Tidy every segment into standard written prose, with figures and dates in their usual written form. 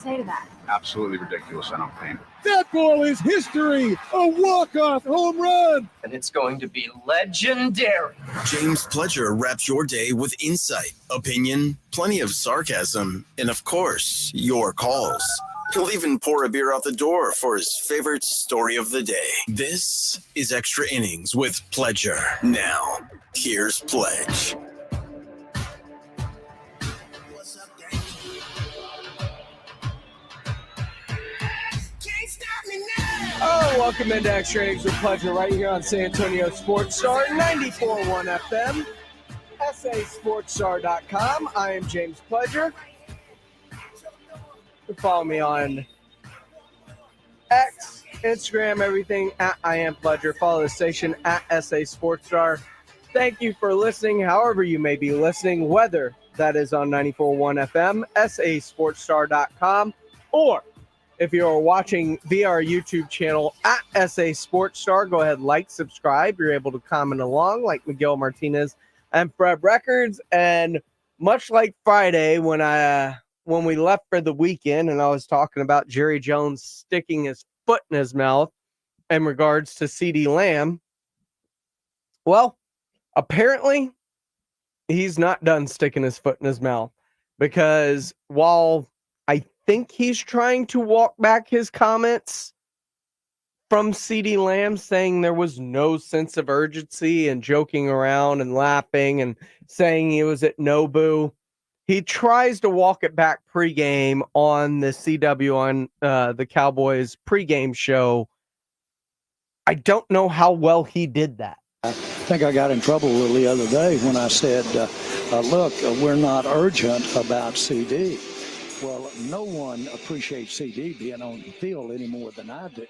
say to that? Absolutely ridiculous. I don't think. That ball is history. A walk-off home run. And it's going to be legendary. James Pledger wraps your day with insight, opinion, plenty of sarcasm, and of course, your calls. He'll even pour a beer out the door for his favorite story of the day. This is Extra Innings with Pledger. Now, here's Pledge. Oh, welcome into Extra Innings with Pledger right here on San Antonio Sports Star, 94.1 FM, sasportstar.com. I am James Pledger. You can follow me on X, Instagram, everything at I am Pledger. Follow the station at SA Sports Star. Thank you for listening, however you may be listening, whether that is on 94.1 FM, sasportstar.com, or if you're watching via our YouTube channel at SA Sports Star, go ahead, like, subscribe. You're able to comment along like Miguel Martinez and Fred Records. And much like Friday when we left for the weekend and I was talking about Jerry Jones sticking his foot in his mouth in regards to CeeDee Lamb, well, apparently he's not done sticking his foot in his mouth, because while I think he's trying to walk back his comments from CeeDee Lamb, saying there was no sense of urgency and joking around and laughing and saying he was at Nobu, he tries to walk it back pregame on the CW on the Cowboys pregame show. I don't know how well he did that. I think I got in trouble the other day when I said, look, we're not urgent about CD. Well, no one appreciates CD being on the field any more than I do.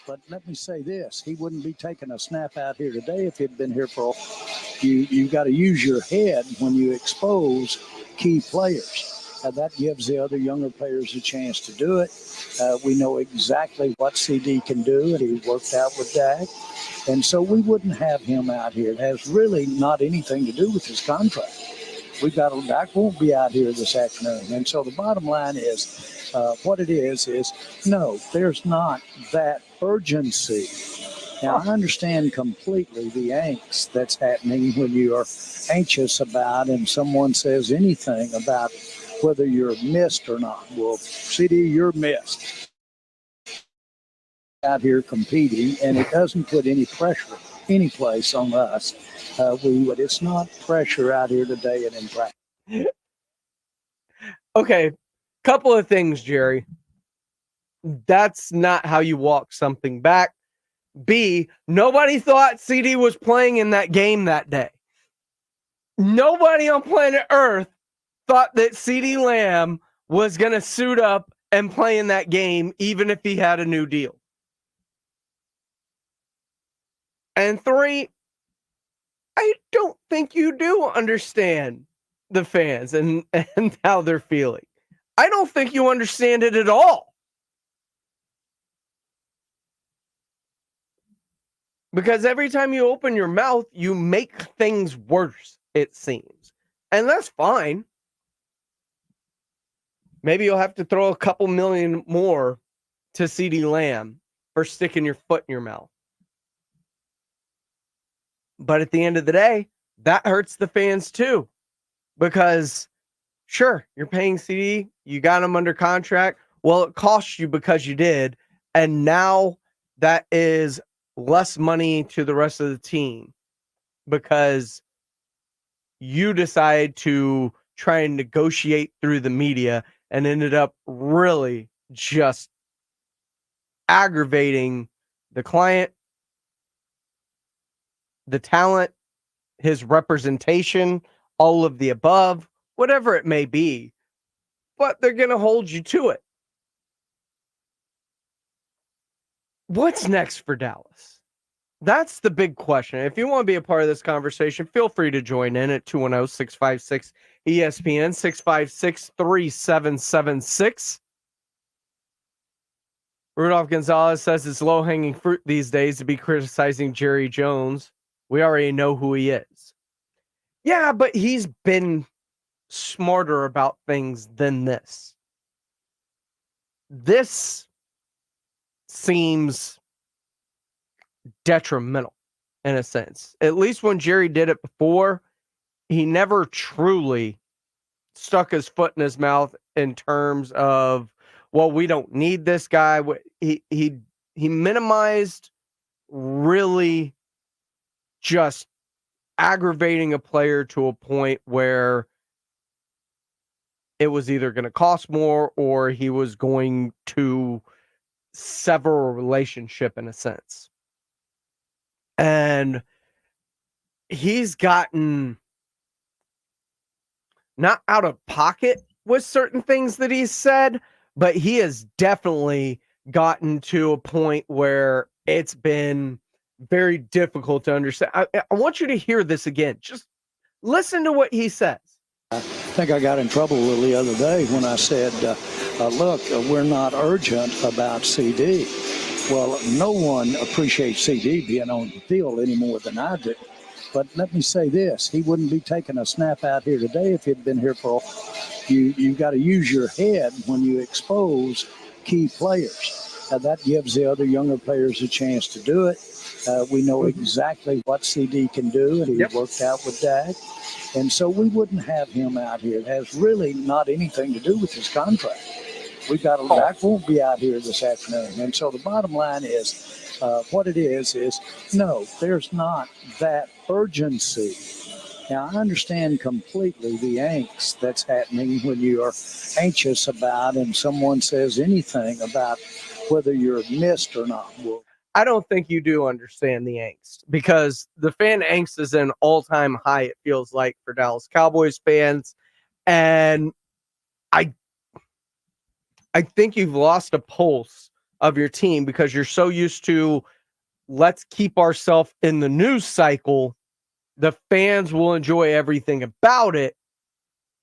But let me say this, he wouldn't be taking a snap out here today if he'd been here for you got to use your head when you expose key players. That gives the other younger players a chance to do it. We know exactly what CD can do, and he worked out with Dak. And so we wouldn't have him out here. It has really not anything to do with his contract. Dak won't be out here this afternoon. And so the bottom line is, what it is no, there's not that urgency. Now, I understand completely the angst that's happening when you are anxious about and someone says anything about whether you're missed or not. Well, CD, you're missed out here competing, and it doesn't put any pressure any place on us. It's not pressure out here today and in practice. Okay, couple of things, Jerry. That's not how you walk something back. B, nobody thought CD was playing in that game that day. Nobody on planet Earth thought that CeeDee Lamb was going to suit up and play in that game, even if he had a new deal. And 3, I don't think you do understand the fans and how they're feeling. I don't think you understand it at all. Because every time you open your mouth, you make things worse, it seems. And that's fine. Maybe you'll have to throw a couple million more to CeeDee Lamb for sticking your foot in your mouth. But at the end of the day, that hurts the fans too. Because, sure, you're paying CD, you got him under contract. Well, it costs you because you did. And now that is less money to the rest of the team because you decide to try and negotiate through the media and ended up really just aggravating the client, the talent, his representation, all of the above, whatever it may be. But they're going to hold you to it. What's next for Dallas? That's the big question. If you want to be a part of this conversation, feel free to join in at 210-656-ESPN, 656-3776. Rudolph Gonzalez says it's low-hanging fruit these days to be criticizing Jerry Jones. We already know who he is. Yeah, but he's been smarter about things than this. this seems detrimental in a sense. At least when Jerry did it before, he never truly stuck his foot in his mouth in terms of, well, we don't need this guy. He minimized really just aggravating a player to a point where it was either going to cost more or he was going to sever a relationship in a sense. And he's gotten not out of pocket with certain things that he's said, but he has definitely gotten to a point where it's been very difficult to understand. I want you to hear this again. Just listen to what he says. I think I got in trouble a little the other day when I said, look, we're not urgent about CD. Well, no one appreciates CD being on the field any more than I do. But let me say this, he wouldn't be taking a snap out here today if he'd been here for you got to use your head when you expose key players. That gives the other younger players a chance to do it. We know exactly what CD can do, and he worked out with Dak. And so we wouldn't have him out here. It has really not anything to do with his contract. We've got Dak won't be out here this afternoon. And so the bottom line is what it is no, there's not that urgency. Now, I understand completely the angst that's happening when you are anxious about and someone says anything about whether you're missed or not. Well, I don't think you do understand the angst because the fan angst is an all-time high, it feels like, for Dallas Cowboys fans. And I think you've lost a pulse of your team because you're so used to let's keep ourselves in the news cycle. The fans will enjoy everything about it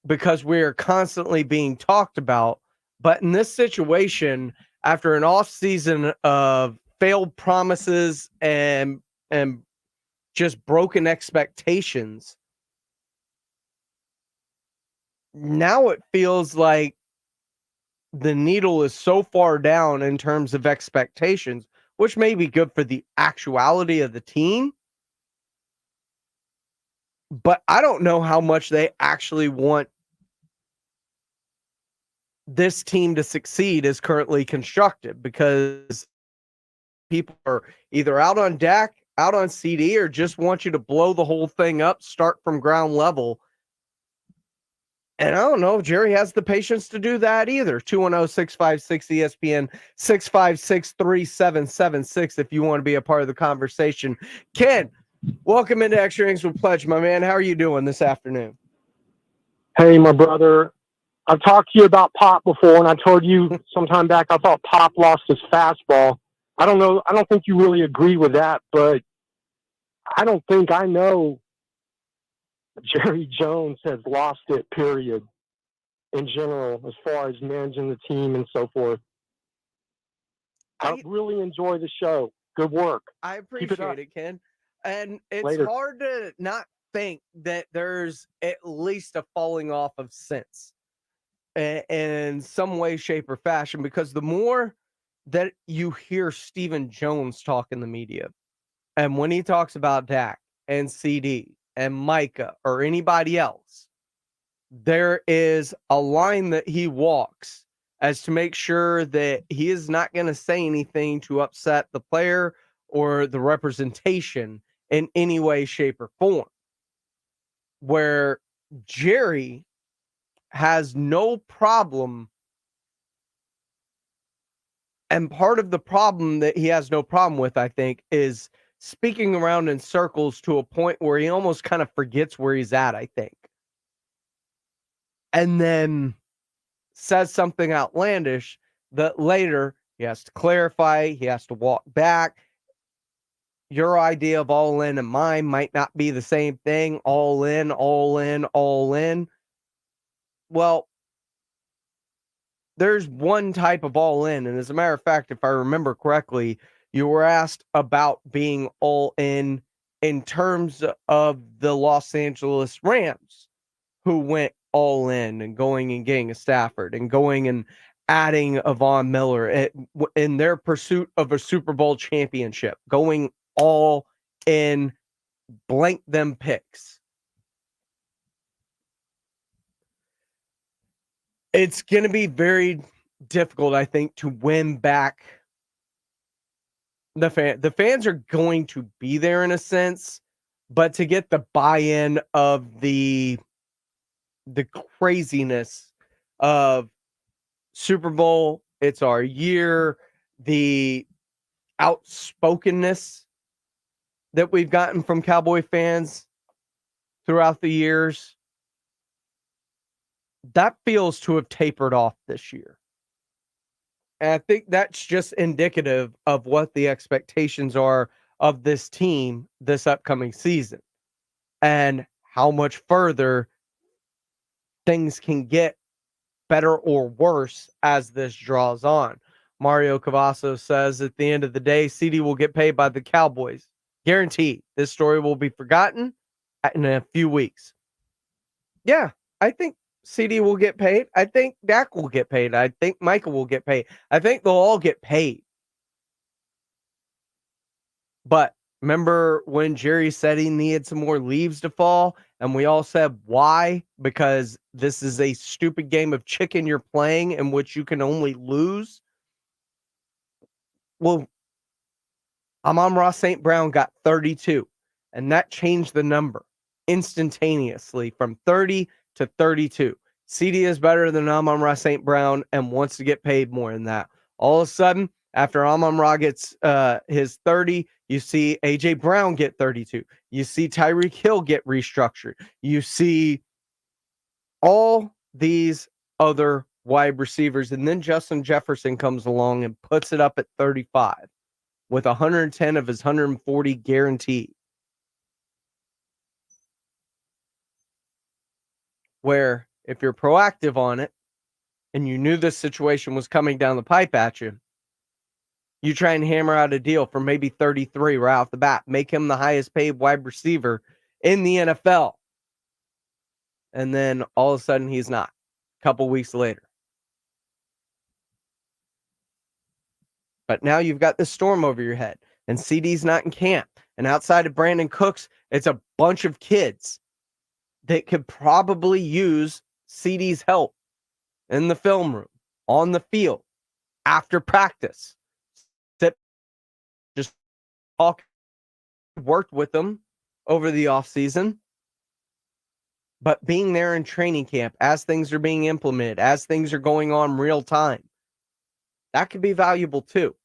because we're constantly being talked about. But in this situation, after an off season of failed promises and just broken expectations, now it feels like the needle is so far down in terms of expectations, which may be good for the actuality of the team. But I don't know how much they actually want this team to succeed as currently constructed because people are either out on Dak, out on CD, or just want you to blow the whole thing up, start from ground level. And I don't know if Jerry has the patience to do that either. 210-656-ESPN, 656-3776 if you want to be a part of the conversation. Ken, welcome into Extra Innings with Pledge, my man. How are you doing this afternoon? Hey, my brother. I've talked to you about Pop before, and I told you sometime back I thought Pop lost his fastball. I don't know. I don't think you really agree with that, but I don't think I know Jerry Jones has lost it, period, in general, as far as managing the team and so forth. I really enjoy the show. Good work. I appreciate it, Ken. And it's Later. hard to not think that there's at least a falling off of sense in some way, shape, or fashion, because the more that you hear Stephen Jones talk in the media, and when he talks about Dak and CD and Micah or anybody else, there is a line that he walks as to make sure that he is not going to say anything to upset the player or the representation in any way, shape, or form. Where Jerry has no problem, and part of the problem that he has no problem with, I think, is speaking around in circles to a point where he almost kind of forgets where he's at, I think. And then says something outlandish that later he has to clarify, he has to walk back. Your idea of all in and mine might not be the same thing. All in, all in, all in. Well, there's one type of all in. And as a matter of fact, if I remember correctly, you were asked about being all in terms of the Los Angeles Rams, who went all in and going and getting a Stafford and going and adding a Von Miller in their pursuit of a Super Bowl championship, going all in, blank them picks. It's going to be very difficult, I think, to win back the fan. The fans are going to be there in a sense, but to get the buy-in of the craziness of Super Bowl, it's our year, the outspokenness that we've gotten from Cowboy fans throughout the years, that feels to have tapered off this year. And I think that's just indicative of what the expectations are of this team this upcoming season and how much further things can get better or worse as this draws on. Mario Cavasso says at the end of the day, CD will get paid by the Cowboys. Guaranteed. This story will be forgotten in a few weeks. Yeah, I think CD will get paid. I think Dak will get paid. I think Michael will get paid. I think they'll all get paid. But remember when Jerry said he needed some more leaves to fall? And we all said, why? Because this is a stupid game of chicken you're playing in which you can only lose. Well, Amon-Ra St. Brown got 32, and that changed the number instantaneously from 30 to 32. CD is better than Amon-Ra St. Brown and wants to get paid more than that. All of a sudden, after Amon-Ra gets his 30, you see A.J. Brown get 32. You see Tyreek Hill get restructured. You see all these other wide receivers, and then Justin Jefferson comes along and puts it up at 35 with 110 of his 140 guaranteed. Where if you're proactive on it and you knew this situation was coming down the pipe at you, you try and hammer out a deal for maybe 33 right off the bat. Make him the highest paid wide receiver in the NFL. And then all of a sudden he's not. A couple weeks later. But now you've got this storm over your head. And CD's not in camp. And outside of Brandon Cooks, it's a bunch of kids that could probably use CD's help in the film room, on the field, after practice. That just worked with them over the offseason. But being there in training camp, as things are being implemented, as things are going on real time, that could be valuable too.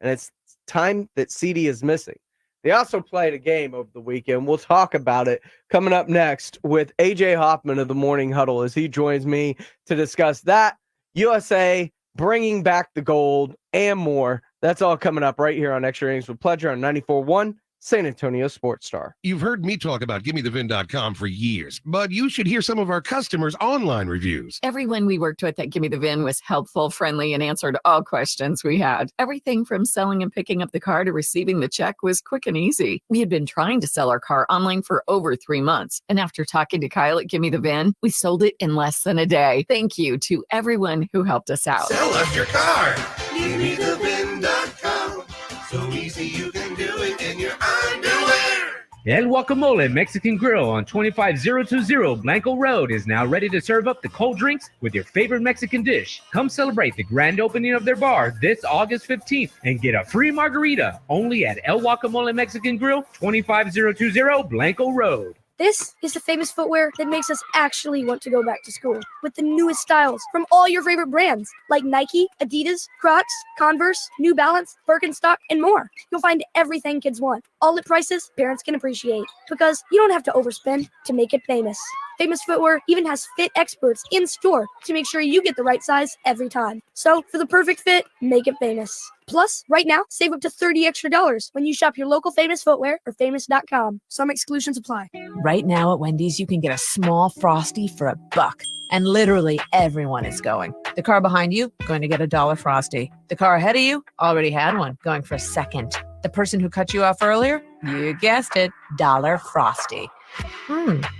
And it's time that CD is missing. They also played a game over the weekend. We'll talk about it coming up next with AJ Hoffman of the Morning Huddle as he joins me to discuss that, USA bringing back the gold, and more. That's all coming up right here on Extra Innings with Pleasure on 94.1 San Antonio Sports Star. You've heard me talk about GimmeTheVin.com for years, but you should hear some of our customers' online reviews. Everyone we worked with at Gimme the Vin was helpful, friendly, and answered all questions we had. Everything from selling and picking up the car to receiving the check was quick and easy. We had been trying to sell our car online for over 3 months, and after talking to Kyle at Gimme the Vin, we sold it in less than a day. Thank you to everyone who helped us out. Sell us your car. GimmeTheVin.com. So easy you can do it in your underwear. El Guacamole Mexican Grill on 25020 Blanco Road is now ready to serve up the cold drinks with your favorite Mexican dish. Come celebrate the grand opening of their bar this August 15th and get a free margarita only at El Guacamole Mexican Grill, 25020 Blanco Road. This is the famous footwear that makes us actually want to go back to school with the newest styles from all your favorite brands like Nike, Adidas, Crocs, Converse, New Balance, Birkenstock, and more. You'll find everything kids want, all at prices parents can appreciate, because you don't have to overspend to make it famous. Famous Footwear even has fit experts in store to make sure you get the right size every time. So for the perfect fit, make it famous. Plus, right now, save up to $30 extra when you shop your local Famous Footwear or famous.com. Some exclusions apply. Right now at Wendy's, you can get a small Frosty for $1. And literally everyone is going. The car behind you, going to get $1 Frosty. The car ahead of you, already had one, going for $2. The person who cut you off earlier, you guessed it, $1 Frosty.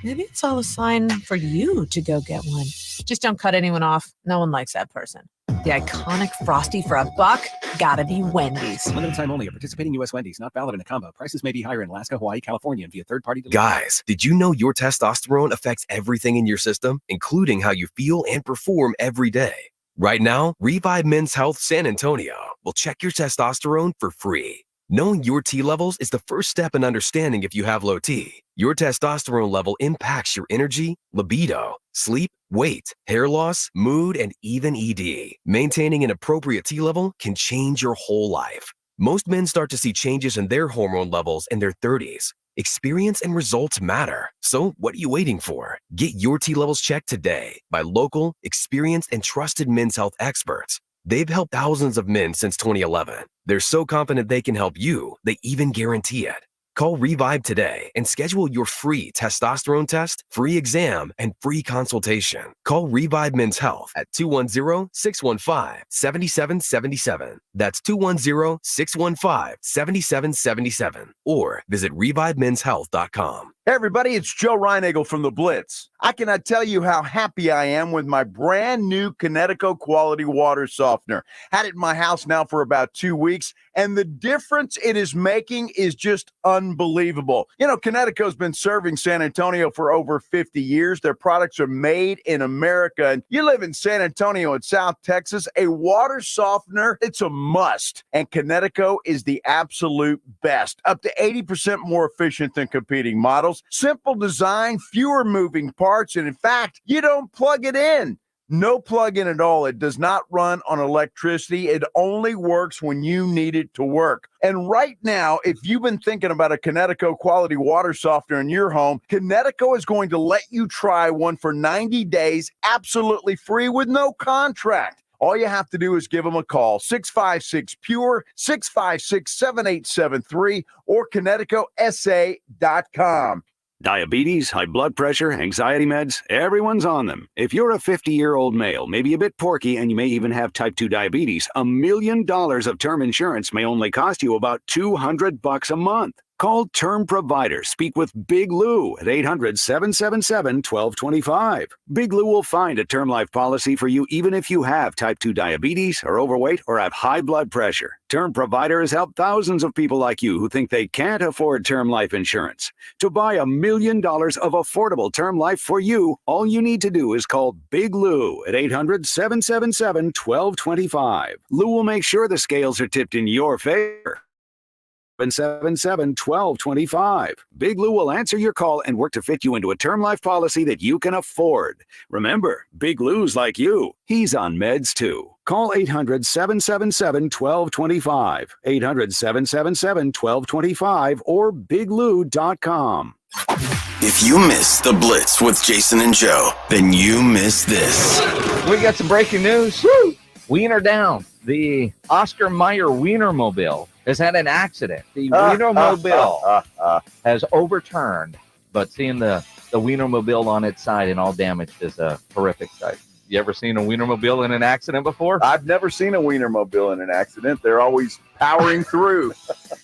Maybe it's all a sign for you to go get one. Just don't cut anyone off. No one likes that person. The iconic Frosty for $1? Gotta be Wendy's. Limited time only at participating U.S. Wendy's. Not valid in a combo. Prices may be higher in Alaska, Hawaii, California, and via third-party delivery. Guys, did you know your testosterone affects everything in your system, including how you feel and perform every day? Right now, Revive Men's Health San Antonio will check your testosterone for free. Knowing your T levels is the first step in understanding if you have low T. Your testosterone level impacts your energy, libido, sleep, weight, hair loss, mood, and even ED. Maintaining an appropriate T level can change your whole life. Most men start to see changes in their hormone levels in their 30s. Experience and results matter. So what are you waiting for? Get your T levels checked today by local, experienced, and trusted men's health experts. They've helped thousands of men since 2011. They're so confident they can help you, they even guarantee it. Call Revive today and schedule your free testosterone test, free exam, and free consultation. Call Revive Men's Health at 210-615-7777. That's 210-615-7777. Or visit revivemenshealth.com. Hey everybody, it's Joe Reinagle from The Blitz. I cannot tell you how happy I am with my brand new Connecticut quality water softener. Had it in my house now for about 2 weeks, and the difference it is making is just unbelievable. You know, Connecticut's been serving San Antonio for over 50 years. Their products are made in America, and you live in San Antonio in South Texas, a water softener, it's a must. And Connecticut is the absolute best, up to 80% more efficient than competing models. Simple design, fewer moving parts, and in fact, you don't plug it in. No plug-in at all. It does not run on electricity. It only works when you need it to work. And right now, if you've been thinking about a Connecticut quality water softener in your home, Connecticut is going to let you try one for 90 days, absolutely free with no contract. All you have to do is give them a call, 656-PURE, 656-7873, or ConnecticutSA.com. Diabetes, high blood pressure, anxiety meds, everyone's on them. If you're a 50-year-old male, maybe a bit porky, and you may even have type 2 diabetes, $1 million of term insurance may only cost you about $200 a month. Call Term Provider. Speak with Big Lou at 800-777-1225. Big Lou will find a term life policy for you even if you have type 2 diabetes, are overweight, or have high blood pressure. Term Provider has helped thousands of people like you who think they can't afford term life insurance. To buy $1 million of affordable term life for you, all you need to do is call Big Lou at 800-777-1225. Lou will make sure the scales are tipped in your favor. 777-1225. Big Lou will answer your call and work to fit you into a term life policy that you can afford. Remember, Big Lou's like you. He's on meds too. Call 800-777-1225, 800-777-1225, or biglou.com. If you missed the Blitz with Jason and Joe, then you missed this. We got some breaking news. Woo! Wiener down. The Oscar Mayer Wienermobile has had an accident. The Wienermobile has overturned, but seeing the Wienermobile on its side and all damaged is a horrific sight. You ever seen a Wienermobile in an accident before? I've never seen a Wienermobile in an accident. They're always powering through.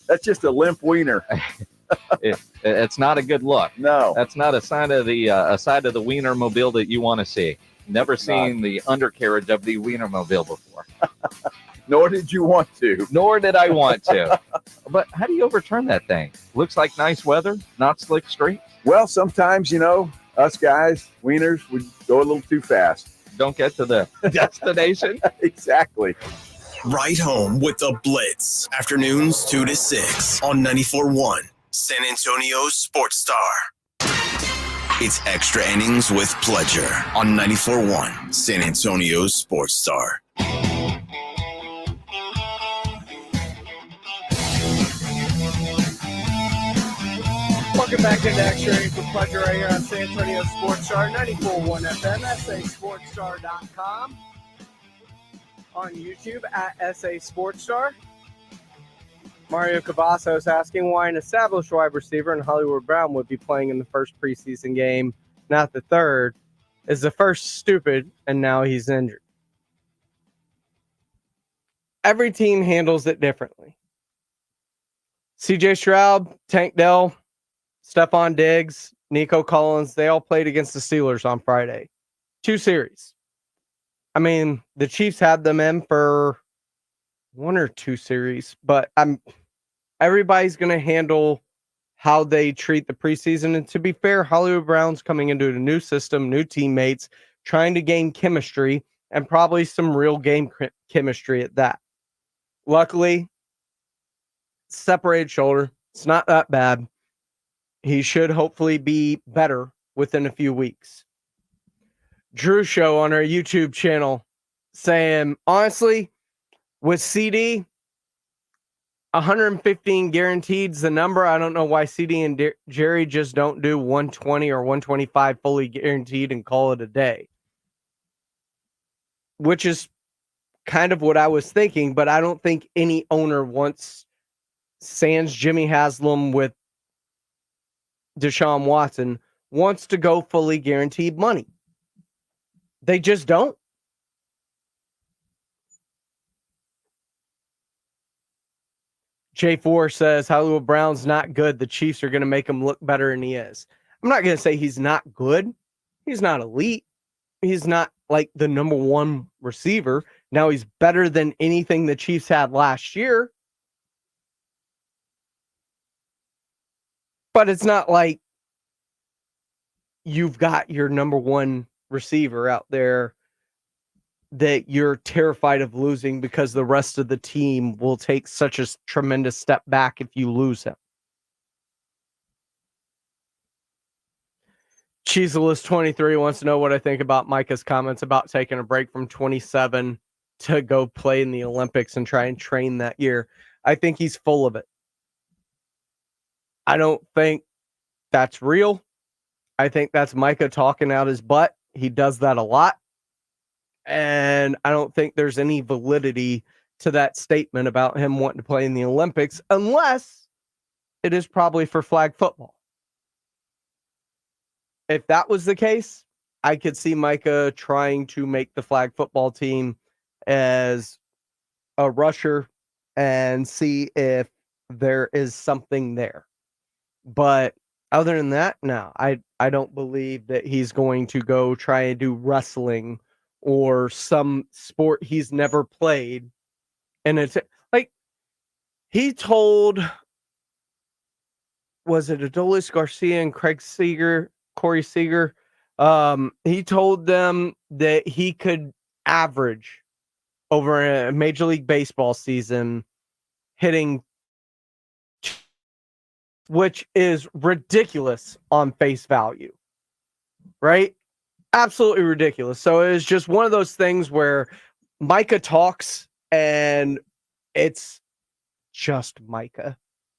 That's just a limp wiener. It's not a good look. No. That's not a sign of a side of the Wienermobile that you want to see. Never seen the undercarriage of the Wienermobile before. Nor did you want to. Nor did I want to. But how do you overturn that thing? Looks like nice weather, not slick streets. Well, sometimes, you know, us guys, wieners, we go a little too fast. Don't get to the destination. Exactly. Right home with the Blitz. Afternoons 2 to 6 on 94.1 San Antonio's Sports Star. It's Extra Innings with Pledger on 94.1 San Antonio's Sports Star. Welcome back into Extra Innings with Pledger right here on San Antonio Sports Star, 94.1 FM, sasportstar.com, on YouTube at SA Sports Star. Mario Cavazos asking why an established wide receiver in Hollywood Brown would be playing in the first preseason game, not the third. Is the first stupid, and now he's injured? Every team handles it differently. CJ Stroud, Tank Dell, Stephon Diggs, Nico Collins, they all played against the Steelers on Friday. 2 series. I mean, the Chiefs had them in for 1 or 2 series, but everybody's going to handle how they treat the preseason. And to be fair, Hollywood Brown's coming into a new system, new teammates, trying to gain chemistry and probably some real game chemistry at that. Luckily, separated shoulder. It's not that bad. He should hopefully be better within a few weeks. Drew Show on our YouTube channel saying, honestly, with CD, 115 guaranteed is the number. I don't know why CD and Jerry just don't do 120 or 125 fully guaranteed and call it a day. Which is kind of what I was thinking, but I don't think any owner wants sans Jimmy Haslam with Deshaun Watson wants to go fully guaranteed money. They just don't. J4 says Hollywood Brown's not good. The Chiefs are going to make him look better than he is. I'm not going to say he's not good. He's not elite. He's not like the number one receiver. Now he's better than anything the Chiefs had last year. But it's not like you've got your number one receiver out there that you're terrified of losing because the rest of the team will take such a tremendous step back if you lose him. Cheeseless 23 wants to know what I think about Micah's comments about taking a break from 27 to go play in the Olympics and try and train that year. I think he's full of it. I don't think that's real. I think that's Micah talking out his butt. He does that a lot. And I don't think there's any validity to that statement about him wanting to play in the Olympics unless it is probably for flag football. If that was the case, I could see Micah trying to make the flag football team as a rusher and see if there is something there. But other than that, no, I don't believe that he's going to go try and do wrestling or some sport he's never played. And it's like he told, was it Adolis Garcia and Corey Seager? He told them that he could average over a Major League Baseball season hitting, which is ridiculous on face value, right? Absolutely ridiculous. So it's just one of those things where Micah talks and it's just Micah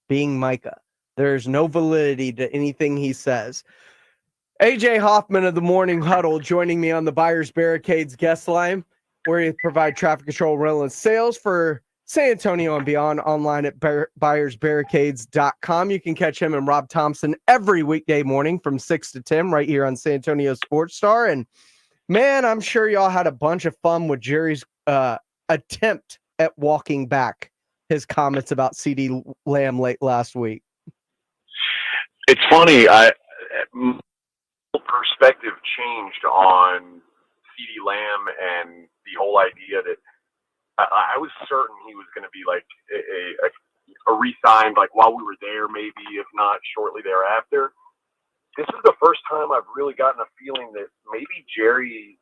being Micah. There's no validity to anything he says. AJ Hoffman of the Morning Huddle joining me on the Buyers Barricades guest line, where you provide traffic control, rental, and sales for San Antonio and beyond, online at buyersbarricades.com. You can catch him and Rob Thompson every weekday morning from 6 to 10 right here on San Antonio Sports Star. And man, I'm sure y'all had a bunch of fun with Jerry's attempt at walking back his comments about CeeDee Lamb late last week. It's funny. My perspective changed on CeeDee Lamb and the whole idea that I was certain he was going to be like a re-signed, like while we were there, maybe if not shortly thereafter. This is the first time I've really gotten a feeling that maybe Jerry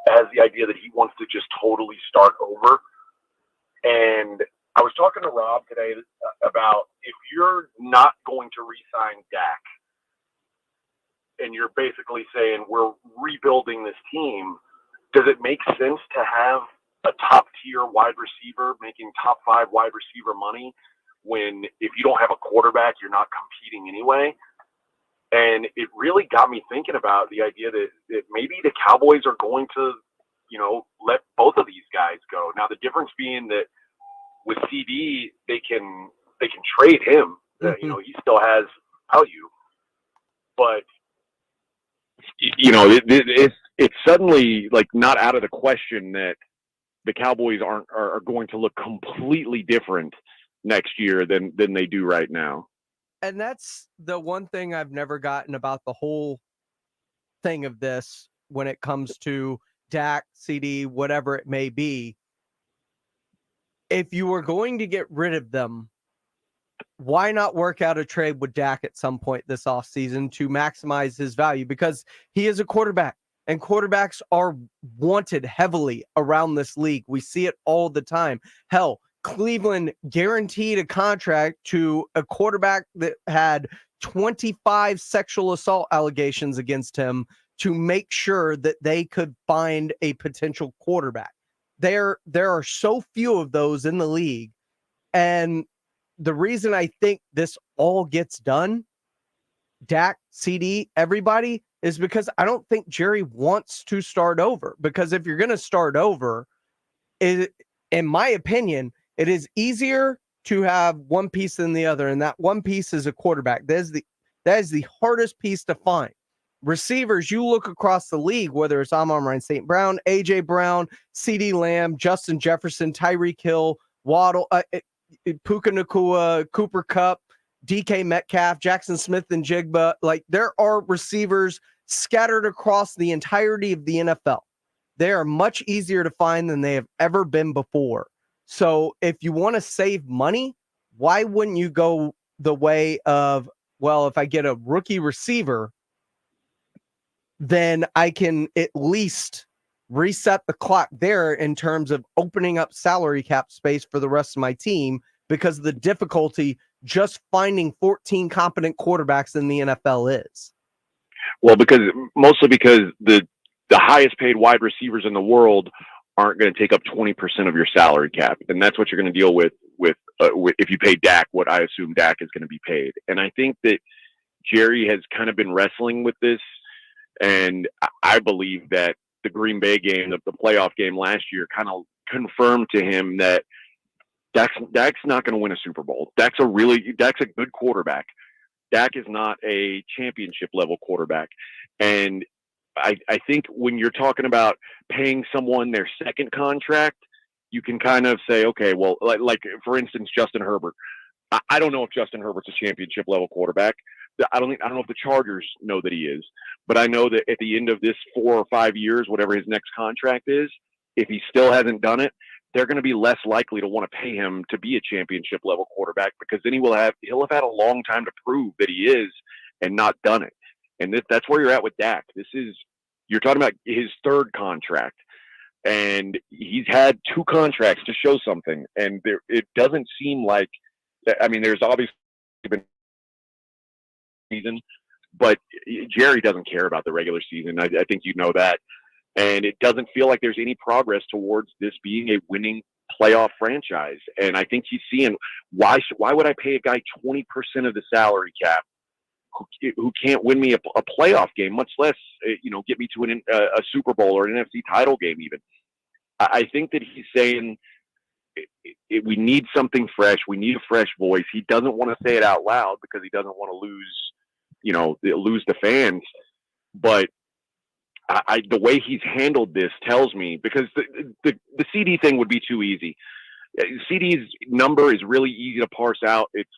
has the idea that he wants to just totally start over. And I was talking to Rob today about if you're not going to re-sign Dak and you're basically saying we're rebuilding this team, does it make sense to have a top-tier wide receiver making top 5 wide receiver money when if you don't have a quarterback, you're not competing anyway? And it really got me thinking about the idea that maybe the Cowboys are going to, let both of these guys go. Now, the difference being that with CD, they can trade him. He still has value. But, it's suddenly like not out of the question that the Cowboys are going to look completely different next year than they do right now. And that's the one thing I've never gotten about the whole thing of this when it comes to Dak, CD, whatever it may be, if you were going to get rid of them, why not work out a trade with Dak at some point this offseason to maximize his value? Because he is a quarterback, and quarterbacks are wanted heavily around this league. We see it all the time. Hell, Cleveland guaranteed a contract to a quarterback that had 25 sexual assault allegations against him to make sure that they could find a potential quarterback. There are so few of those in the league. And the reason I think this all gets done, Dak, CD, everybody, is because I don't think Jerry wants to start over. Because if you're going to start over, in my opinion, it is easier to have one piece than the other, and that one piece is a quarterback. That is the hardest piece to find. Receivers, you look across the league, whether it's Amon-Ra St. Brown, A.J. Brown, C.D. Lamb, Justin Jefferson, Tyreek Hill, Waddle, Puka Nacua, Cooper Kupp, DK Metcalf, Jackson Smith, and Jigba. Like, there are receivers scattered across the entirety of the NFL. They are much easier to find than they have ever been before. So if you want to save money, why wouldn't you go the way of, well, if I get a rookie receiver, then I can at least reset the clock there in terms of opening up salary cap space for the rest of my team, because of the difficulty just finding 14 competent quarterbacks in the NFL is. Well, mostly because the highest paid wide receivers in the world aren't going to take up 20% of your salary cap. And that's what you're going to deal with if you pay Dak, what I assume Dak is going to be paid. And I think that Jerry has kind of been wrestling with this. And I believe that the Green Bay game, the playoff game last year, kind of confirmed to him that Dak's not going to win a Super Bowl. Dak's a good quarterback. Dak is not a championship level quarterback. And I think when you're talking about paying someone their second contract, you can kind of say, okay, well, like for instance, Justin Herbert. I don't know if Justin Herbert's a championship level quarterback. I don't know if the Chargers know that he is, but I know that at the end of this 4 or 5 years, whatever his next contract is, if he still hasn't done it, they're going to be less likely to want to pay him to be a championship level quarterback, because then he'll have had a long time to prove that he is and not done it. And that's where you're at with Dak. You're talking about his third contract, and he's had 2 contracts to show something. And it doesn't seem like, I mean, there's obviously been season, but Jerry doesn't care about the regular season. I think you know that. And it doesn't feel like there's any progress towards this being a winning playoff franchise. And I think he's seeing, why would I pay a guy 20% of the salary cap who can't win me a playoff game, much less, get me to a Super Bowl or an NFC title game even. I think that he's saying we need something fresh. We need a fresh voice. He doesn't want to say it out loud because he doesn't want to lose the fans. But the way he's handled this tells me, because the CD thing would be too easy. CD's number is really easy to parse out. It's,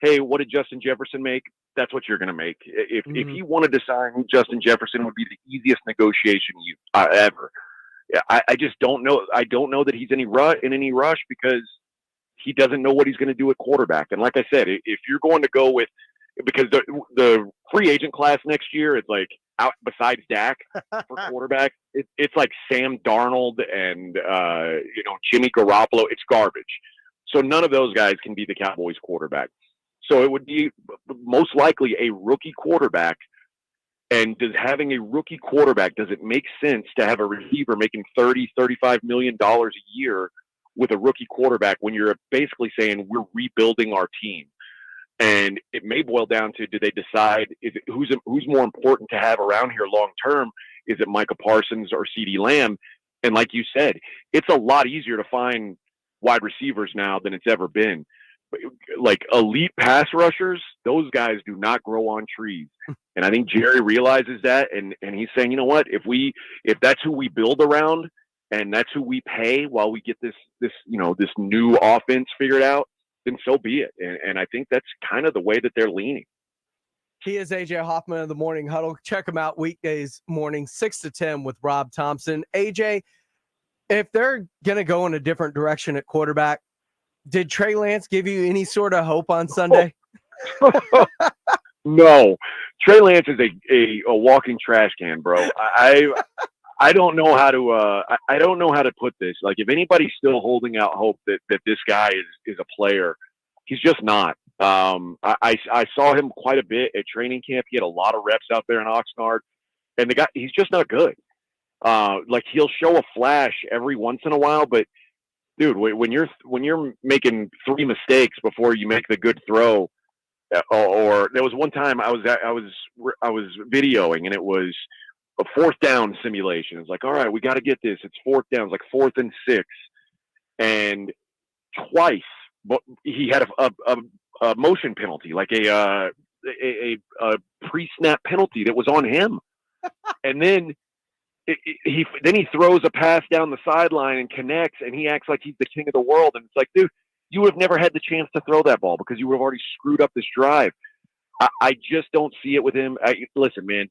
hey, what did Justin Jefferson make? That's what you're going to make. If he wanted to sign Justin Jefferson, it would be the easiest negotiation ever. I just don't know. I don't know that he's in any rush, because he doesn't know what he's going to do at quarterback. And like I said, if you're going to go with, because the free agent class next year is like, out besides Dak for quarterback, it's like Sam Darnold and Jimmy Garoppolo. It's garbage. So none of those guys can be the Cowboys quarterback. So it would be most likely a rookie quarterback. And having a rookie quarterback, does it make sense to have a receiver making $30-35 million a year with a rookie quarterback when you're basically saying we're rebuilding our team? And it may boil down to, do they decide who's more important to have around here long term? Is it Micah Parsons or CeeDee Lamb? And like you said, it's a lot easier to find wide receivers now than it's ever been. Like elite pass rushers, those guys do not grow on trees. And I think Jerry realizes that, and he's saying, you know what, if that's who we build around and that's who we pay while we get this new offense figured out, then so be it. And I think that's kind of the way that they're leaning. He is AJ Hoffman of the Morning Huddle. Check him out weekdays morning 6 to 10 with Rob Thompson. AJ, if they're going to go in a different direction at quarterback, did Trey Lance give you any sort of hope on Sunday? No, Trey Lance is a walking trash can, bro. I don't know how to I don't know how to put this. Like, if anybody's still holding out hope that this guy is a player, he's just not. I saw him quite a bit at training camp. He had a lot of reps out there in Oxnard, and the guy, he's just not good. Like, he'll show a flash every once in a while, but dude, when you're making 3 mistakes before you make the good throw, or there was one time I was videoing, and it was a 4th down simulation. It's like, all right, we got to get this. It's 4th down. It's like 4th and 6, and twice, but he had a motion penalty, like a pre-snap penalty that was on him, and then he throws a pass down the sideline and connects, and he acts like he's the king of the world. And it's like, dude, you would have never had the chance to throw that ball because you would have already screwed up this drive. I just don't see it with him. Listen, man,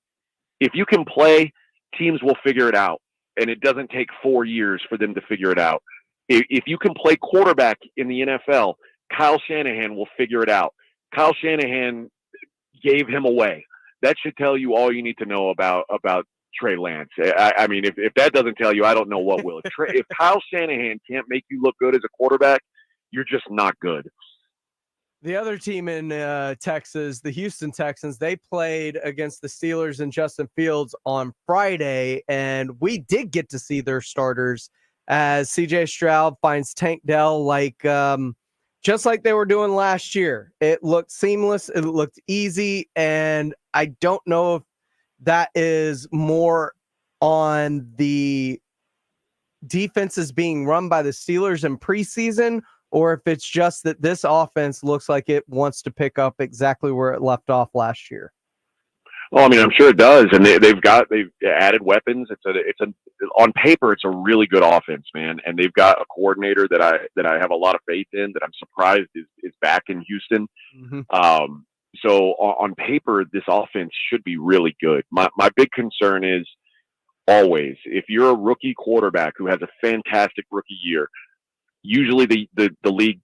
if you can play, teams will figure it out, and it doesn't take 4 years for them to figure it out. If you can play quarterback in the NFL, Kyle Shanahan will figure it out. Kyle Shanahan gave him away. That should tell you all you need to know about Trey Lance. I mean, if that doesn't tell you, I don't know what will. If Kyle Shanahan can't make you look good as a quarterback, you're just not good. The other team in Texas, the Houston Texans, they played against the Steelers and Justin Fields on Friday, and we did get to see their starters as C.J. Stroud finds Tank Dell just like they were doing last year. It looked seamless. It looked easy, and I don't know if that is more on the defenses being run by the Steelers in preseason, or if it's just that this offense looks like it wants to pick up exactly where it left off last year. Well, I mean, I'm sure it does, and they've added weapons. It's on paper, it's a really good offense, man, and they've got a coordinator that I have a lot of faith in. That I'm surprised is back in Houston. Mm-hmm. So on paper, this offense should be really good. My big concern is always, if you're a rookie quarterback who has a fantastic rookie year, usually the league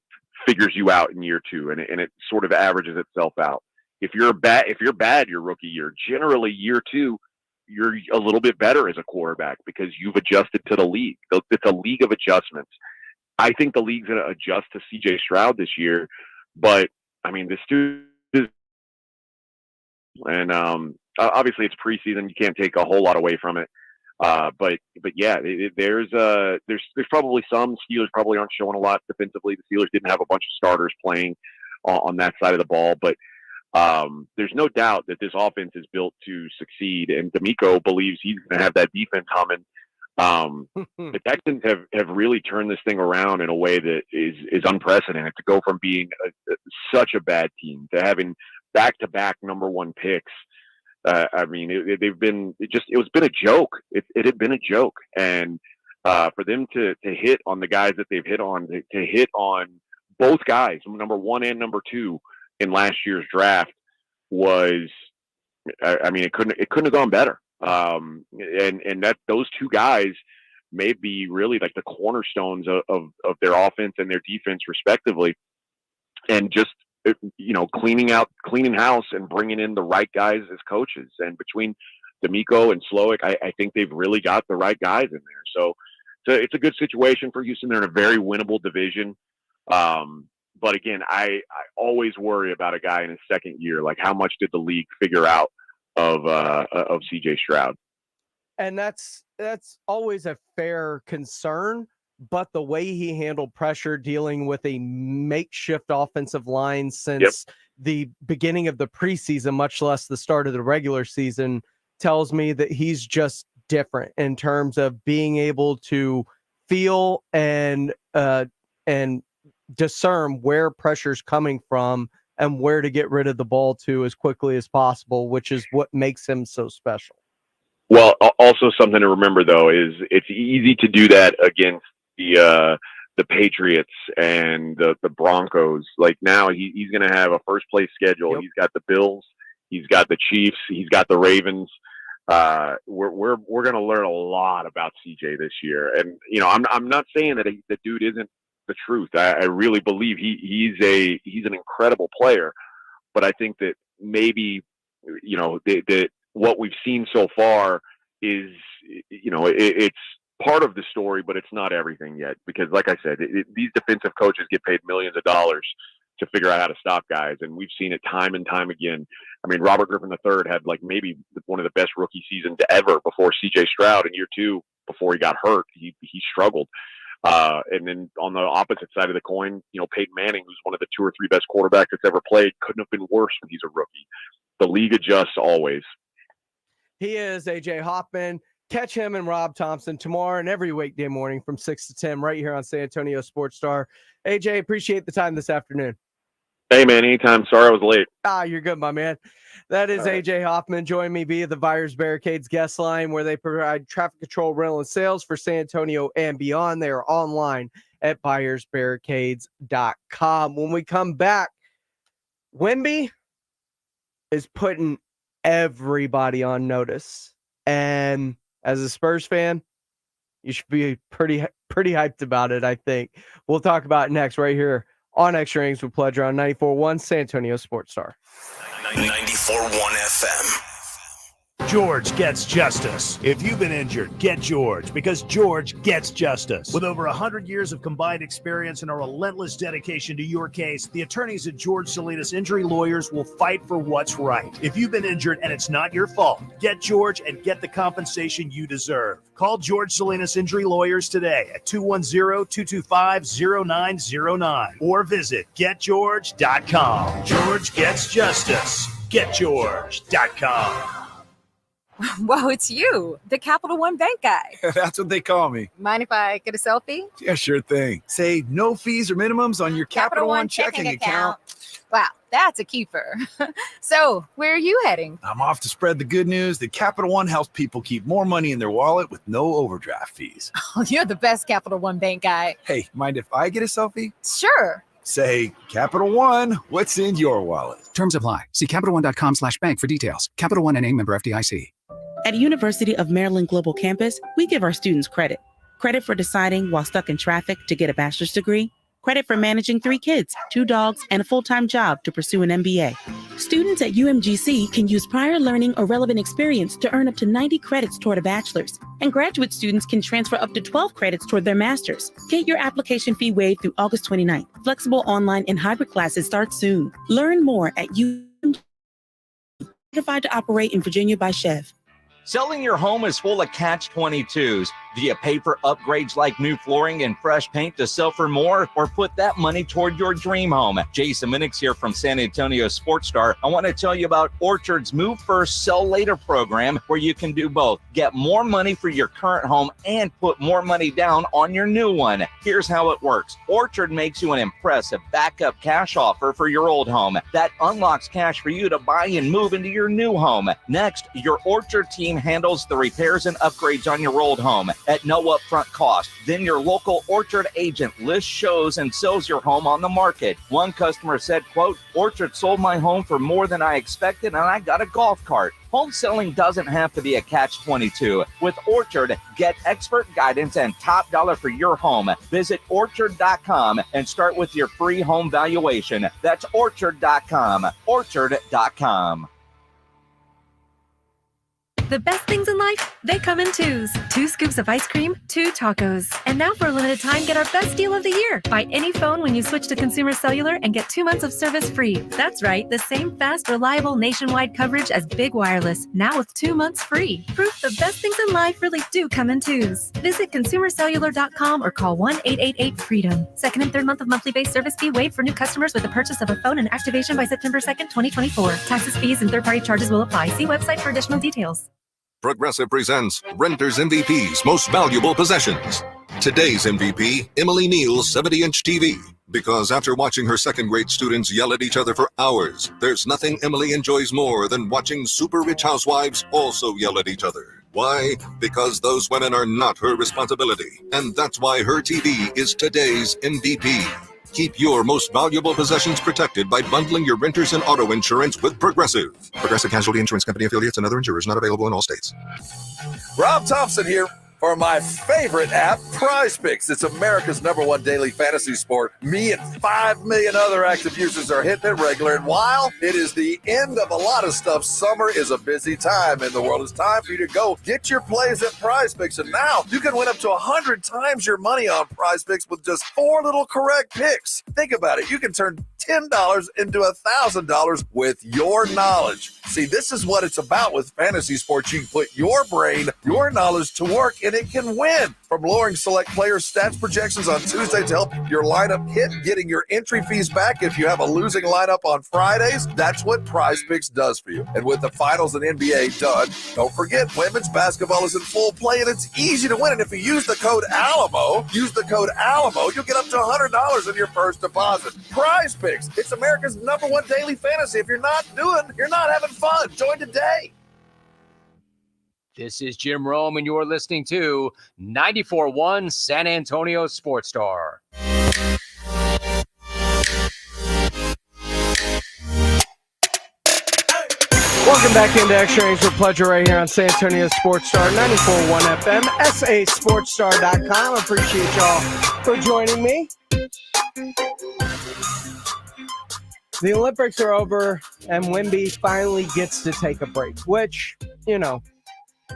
figures you out in year 2, and it sort of averages itself out. If you're bad your rookie year, generally year 2, you're a little bit better as a quarterback because you've adjusted to the league. It's a league of adjustments. I think the league's going to adjust to C.J. Stroud this year, but I mean, this dude is, and obviously it's preseason. You can't take a whole lot away from it. But yeah, there's probably some Steelers probably aren't showing a lot defensively. The Steelers didn't have a bunch of starters playing on that side of the ball, but there's no doubt that this offense is built to succeed, and D'Amico believes he's going to have that defense humming. The Texans have really turned this thing around in a way that is unprecedented. To go from being such a bad team to having back-to-back number 1 picks. I mean, it was been a joke. It had been a joke, and for them to hit on the guys that they've hit on, to hit on both guys, number 1 and number 2 in last year's draft, was, I mean, it couldn't have gone better. And that those 2 guys may be really like the cornerstones of their offense and their defense respectively, and just, you know, cleaning house and bringing in the right guys as coaches. And between D'Amico and Slowick, I think they've really got the right guys in there. So it's a good situation for Houston. They're in a very winnable division. But again, I always worry about a guy in his second year. Like, how much did the league figure out of C.J. Stroud? And that's always a fair concern. But the way he handled pressure, dealing with a makeshift offensive line since the beginning of the preseason, much less the start of the regular season, tells me that he's just different in terms of being able to feel and discern where pressure's coming from and where to get rid of the ball to as quickly as possible, which is what makes him so special. Well, also something to remember, though, is it's easy to do that against the Patriots and the Broncos. Like, now he's going to have a first place schedule. He's got the Bills, He's got the Chiefs. He's got the Ravens. We're going to learn a lot about CJ this year. And, you know, I'm not saying that the dude isn't the truth. I really believe he's an incredible player. But I think that maybe, you know, what we've seen so far is, you know, it's part of the story, but it's not everything yet. Because, like I said, these defensive coaches get paid millions of dollars to figure out how to stop guys, and we've seen it time and time again. I mean, Robert Griffin III had like maybe one of the best rookie seasons ever before C.J. Stroud in year 2 before he got hurt. He struggled. And then on the opposite side of the coin, you know, Peyton Manning, who's one of the 2 or 3 best quarterbacks that's ever played, couldn't have been worse when he's a rookie. The league adjusts always. He is A.J. Hoffman. Catch him and Rob Thompson tomorrow and every weekday morning from 6 to 10 right here on San Antonio Sports Star. AJ, appreciate the time this afternoon. Hey, man, anytime. Sorry I was late. You're good, my man. That is A.J. Hoffman. Join me via the Buyers Barricades guest line, where they provide traffic control, rental, and sales for San Antonio and beyond. They are online at buyersbarricades.com. When we come back, Wemby is putting everybody on notice. And as a Spurs fan, you should be pretty hyped about it, I think. We'll talk about it next right here on Extra Innings with Pleasure on 94.1 San Antonio Sports Star. 94.1 FM. George gets justice. If you've been injured, get George, because George gets justice. With over 100 years of combined experience and a relentless dedication to your case, the attorneys at George Salinas Injury Lawyers will fight for what's right. If you've been injured and it's not your fault, get George and get the compensation you deserve. Call George Salinas Injury Lawyers today at 210-225-0909 or visit getgeorge.com. George gets justice. Getgeorge.com. Whoa, it's you, the Capital One Bank guy. That's what they call me. Mind if I get a selfie? Yeah, sure thing. Say no fees or minimums on your Capital One checking account. Wow, that's a keeper. So, where are you heading? I'm off to spread the good news that Capital One helps people keep more money in their wallet with no overdraft fees. Oh, you're the best Capital One Bank guy. Hey, mind if I get a selfie? Sure. Say, Capital One, what's in your wallet? Terms apply. See CapitalOne.com/bank for details. Capital One NA, member FDIC. At University of Maryland Global Campus, we give our students credit. Credit for deciding while stuck in traffic to get a bachelor's degree. Credit for managing 3 kids, 2 dogs, and a full-time job to pursue an MBA. Students at UMGC can use prior learning or relevant experience to earn up to 90 credits toward a bachelor's. And graduate students can transfer up to 12 credits toward their master's. Get your application fee waived through August 29th. Flexible online and hybrid classes start soon. Learn more at UMGC. Certified to operate in Virginia by Chev. Selling your home is full of catch-22s. Do you pay for upgrades like new flooring and fresh paint to sell for more, or put that money toward your dream home? Jason Minix here from San Antonio Sports Star. I want to tell you about Orchard's Move First, Sell Later program, where you can do both. Get more money for your current home and put more money down on your new one. Here's how it works. Orchard makes you an impressive backup cash offer for your old home. That unlocks cash for you to buy and move into your new home. Next, your Orchard team handles the repairs and upgrades on your old home at no upfront cost. Then your local Orchard agent lists, shows, and sells your home on the market. One customer said, quote, "Orchard sold my home for more than I expected, and I got a golf cart." Home selling doesn't have to be a catch-22. With Orchard, get expert guidance and top dollar for your home. Visit Orchard.com and start with your free home valuation. That's Orchard.com. Orchard.com. The best things in life, they come in twos. 2 scoops of ice cream, 2 tacos. And now for a limited time, get our best deal of the year. Buy any phone when you switch to Consumer Cellular and get 2 months of service free. That's right, the same fast, reliable nationwide coverage as Big Wireless, now with 2 months free. Proof the best things in life really do come in twos. Visit ConsumerCellular.com or call 1-888-FREEDOM. Second and third month of monthly base service fee waived for new customers with the purchase of a phone and activation by September 2nd, 2024. Taxes, fees, and third-party charges will apply. See website for additional details. Progressive presents Renters MVP's Most Valuable Possessions. Today's MVP, Emily Neal's 70-inch TV. Because after watching her second-grade students yell at each other for hours, there's nothing Emily enjoys more than watching super-rich housewives also yell at each other. Why? Because those women are not her responsibility. And that's why her TV is today's MVP. Keep your most valuable possessions protected by bundling your renters and auto insurance with Progressive. Progressive Casualty Insurance Company affiliates and other insurers not available in all states. Rob Thompson here for my favorite app, Prize Picks. It's America's #1 daily fantasy sport. Me and 5 million other active users are hitting it regular. And while it is the end of a lot of stuff, summer is a busy time in the world. It's time for you to go get your plays at Prize Picks. And now you can win up to 100 times your money on Prize Picks with just 4 little correct picks. Think about it. You can turn $10 into $1,000 with your knowledge. See, this is what it's about with fantasy sports. You can put your brain, your knowledge to work, and it can win. From lowering select player stats projections on Tuesday to help your lineup hit, getting your entry fees back if you have a losing lineup on Fridays, that's what Prize Picks does for you. And with the finals and NBA done, don't forget women's basketball is in full play, and it's easy to win. And if you use the code ALAMO, you'll get up to $100 in your first deposit. Prize Picks, it's America's #1 daily fantasy. If you're not having fun. Join today. This is Jim Rome, and you're listening to 94.1 San Antonio Sports Star. Welcome back into Extra Innings with Pleasure right here on San Antonio Sports Star, 94.1 FM, sasportstar.com. Appreciate y'all for joining me. The Olympics are over, and Wemby finally gets to take a break, which,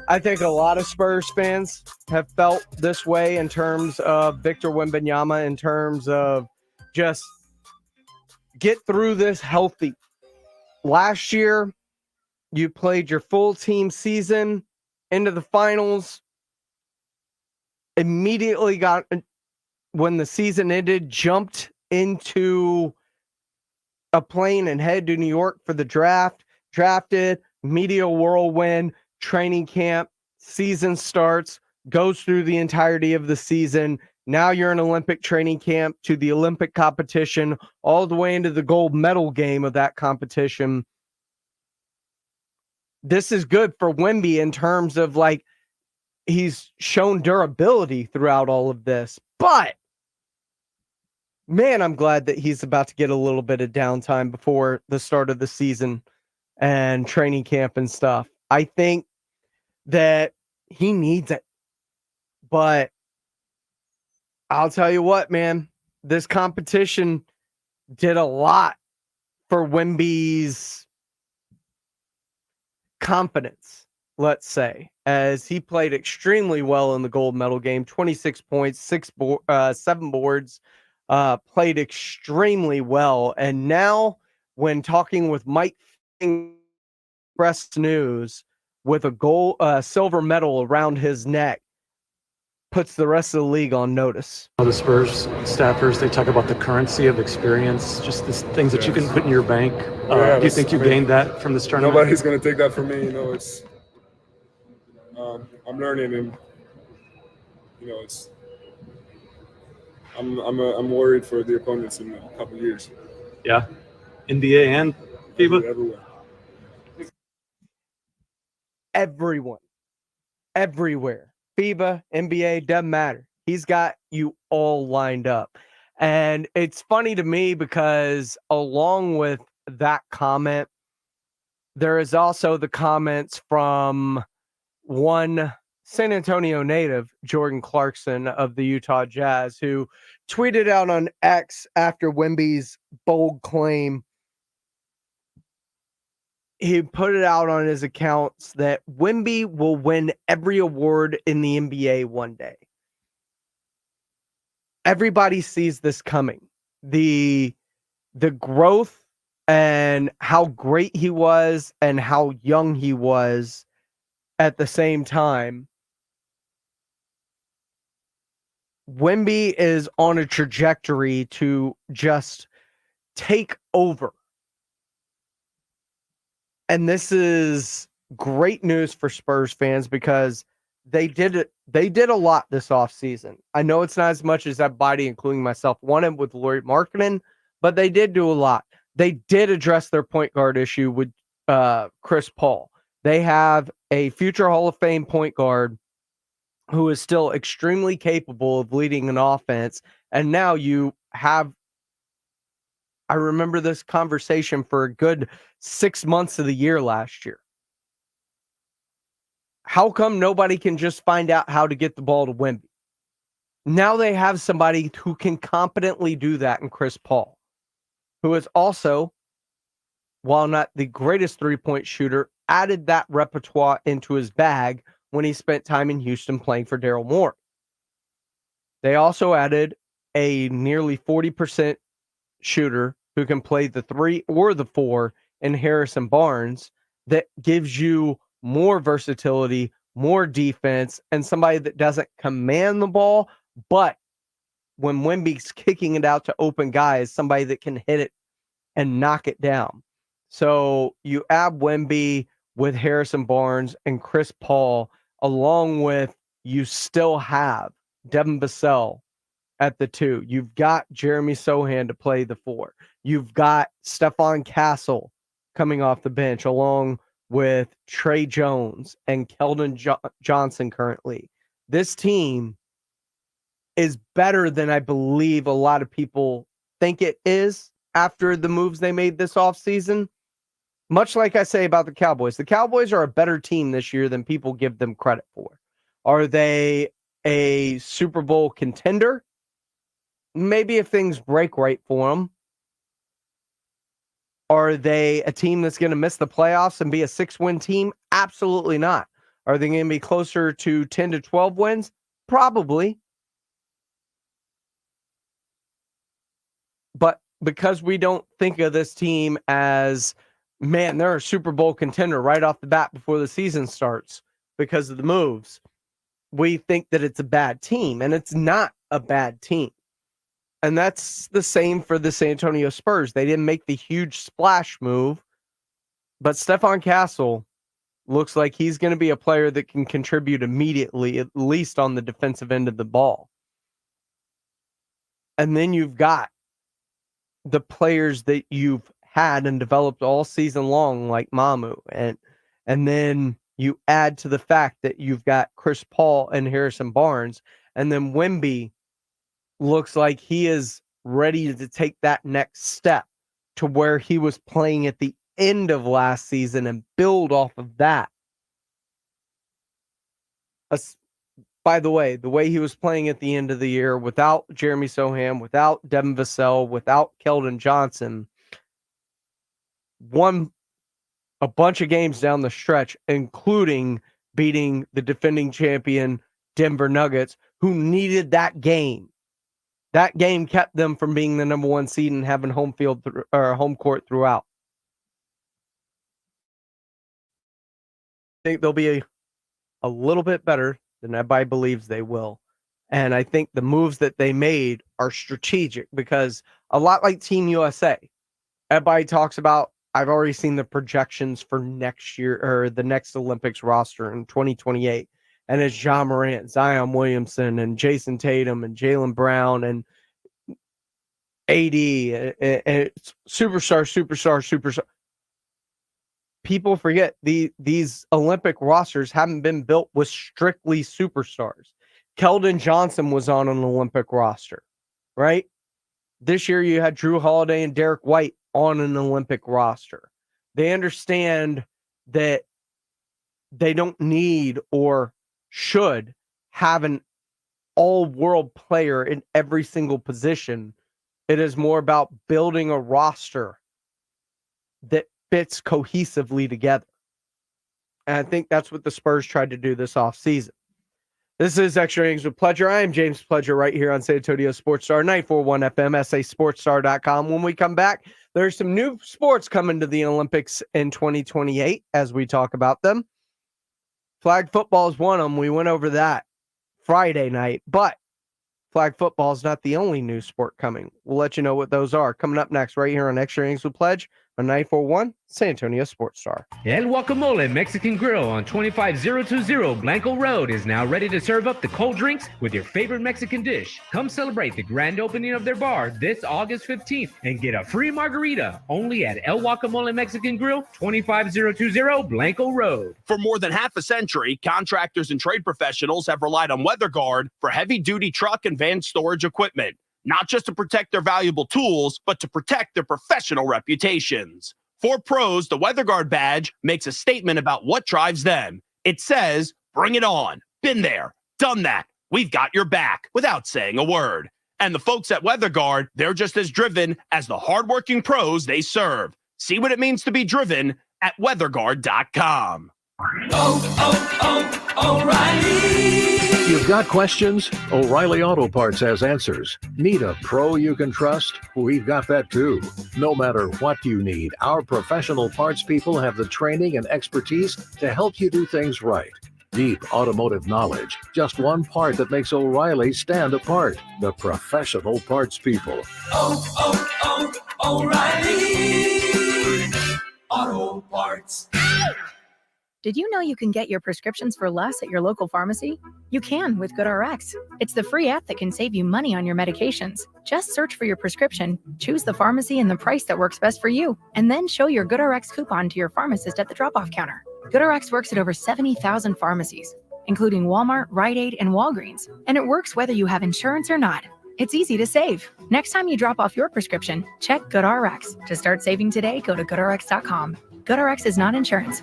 I think a lot of Spurs fans have felt this way in terms of Victor Wembanyama, in terms of just get through this healthy. Last year, you played your full team season into the finals, immediately when the season ended, jumped into a plane and head to New York for the draft, drafted, media whirlwind, training camp, season starts, goes through the entirety of the season. Now you're in Olympic training camp to the Olympic competition, all the way into the gold medal game of that competition. This is good for Wemby in terms of he's shown durability throughout all of this, but man, I'm glad that he's about to get a little bit of downtime before the start of the season and training camp and stuff. I think that he needs it. But I'll tell you what, man, this competition did a lot for Wemby's confidence, let's say, as he played extremely well in the gold medal game, 26 points, 7 boards, played extremely well. And now when talking with Mike Press News, with a silver medal around his neck, puts the rest of the league on notice. The Spurs staffers, they talk about the currency of experience, just the things that you can put in your bank. Do you think you gained that from this tournament? Nobody's going to take that from me. It's I'm learning, and it's I'm worried for the opponents in a couple of years. Yeah, NBA and FIBA. Everywhere. Everyone, everywhere. FIBA, NBA, doesn't matter. He's got you all lined up. And it's funny to me because along with that comment, there is also the comments from one San Antonio native, Jordan Clarkson of the Utah Jazz, who tweeted out on X after Wemby's bold claim. He put it out on his accounts that Wemby will win every award in the NBA one day. Everybody sees this coming. The growth and how great he was and how young he was at the same time. Wemby is on a trajectory to just take over. And this is great news for Spurs fans because they did a lot this offseason. I know it's not as much as everybody, including myself, wanted with Lauri Markkanen, but they did do a lot. They did address their point guard issue with Chris Paul. They have a future Hall of Fame point guard who is still extremely capable of leading an offense. And now you have I remember this conversation for a good 6 months of the year last year. How come nobody can just find out how to get the ball to Wemby? Now they have somebody who can competently do that in Chris Paul, who is also, while not the greatest three-point shooter, added that repertoire into his bag when he spent time in Houston playing for Daryl Morey. They also added a nearly 40% shooter who can play the 3 or the 4 in Harrison Barnes that gives you more versatility, more defense, and somebody that doesn't command the ball, but when Wemby's kicking it out to open guys, somebody that can hit it and knock it down. So you add Wemby with Harrison Barnes and Chris Paul, along with you still have Devin Vassell at the 2. You've got Jeremy Sohan to play the 4. You've got Stephon Castle coming off the bench, along with Trey Jones and Keldon Johnson currently. This team is better than I believe a lot of people think it is after the moves they made this offseason. Much like I say about the Cowboys are a better team this year than people give them credit for. Are they a Super Bowl contender? Maybe if things break right for them. Are they a team that's going to miss the playoffs and be a 6-win team? Absolutely not. Are they going to be closer to 10 to 12 wins? Probably. But because we don't think of this team as, man, they're a Super Bowl contender right off the bat before the season starts because of the moves, we think that it's a bad team, and it's not a bad team. And that's the same for the San Antonio Spurs. They didn't make the huge splash move, but Stephon Castle looks like he's going to be a player that can contribute immediately, at least on the defensive end of the ball. And then you've got the players that you've had and developed all season long, like Mamu. And then you add to the fact that you've got Chris Paul and Harrison Barnes, and then Wemby looks like he is ready to take that next step to where he was playing at the end of last season and build off of that. By the way he was playing at the end of the year without Jeremy Sohan, without Devin Vassell, without Keldon Johnson, won a bunch of games down the stretch, including beating the defending champion Denver Nuggets, who needed that game. That game kept them from being the number 1 seed and having home court throughout. I think they'll be a little bit better than everybody believes they will. And I think the moves that they made are strategic because a lot like Team USA, everybody talks about, I've already seen the projections for next year or the next Olympics roster in 2028. And it's John Morant, Zion Williamson, and Jason Tatum, and Jaylen Brown, and AD, and superstar. People forget these Olympic rosters haven't been built with strictly superstars. Keldon Johnson was on an Olympic roster, right? This year you had Drew Holiday and Derek White on an Olympic roster. They understand that they don't need or should have an all-world player in every single position. It is more about building a roster that fits cohesively together. And I think that's what the Spurs tried to do this offseason. This is Extra Innings with Pledger. I am James Pledger right here on San Antonio Sports Star, 94.1 FM, sasportstar.com. When we come back, there's some new sports coming to the Olympics in 2028 as we talk about them. Flag football is one of them. We went over that Friday night, but flag football is not the only new sport coming. We'll let you know what those are. Coming up next right here on Extra Innings with Pledge on 94.1 San Antonio Sports Star. El Guacamole Mexican Grill on 25020 Blanco Road is now ready to serve up the cold drinks with your favorite Mexican dish. Come celebrate the grand opening of their bar this August 15th and get a free margarita only at El Guacamole Mexican Grill, 25020 Blanco Road. For more than half a century, contractors and trade professionals have relied on WeatherGuard for heavy-duty truck and van storage equipment. not just to protect their valuable tools, but to protect their professional reputations. For pros, the WeatherGuard badge makes a statement about what drives them. It says, "Bring it on. Been there. Done that. We've got your back," without saying a word. And the folks at WeatherGuard, they're just as driven as the hardworking pros they serve. See what it means to be driven at weatherguard.com. O'Reilly. You've got questions? O'Reilly Auto Parts has answers. Need a pro you can trust? We've got that too. No matter what you need, our professional parts people have the training and expertise to help you do things right. Deep automotive knowledge. Just one part that makes O'Reilly stand apart. The professional parts people. O'Reilly Auto Parts. Did you know you can get your prescriptions for less at your local pharmacy? You can with GoodRx. It's the free app that can save you money on your medications. Just search for your prescription, choose the pharmacy and the price that works best for you, and then show your GoodRx coupon to your pharmacist at the drop-off counter. GoodRx works at over 70,000 pharmacies, including Walmart, Rite Aid, and Walgreens, and it works whether you have insurance or not. It's easy to save. Next time you drop off your prescription, check GoodRx. To start saving today, go to GoodRx.com. GoodRx is not insurance.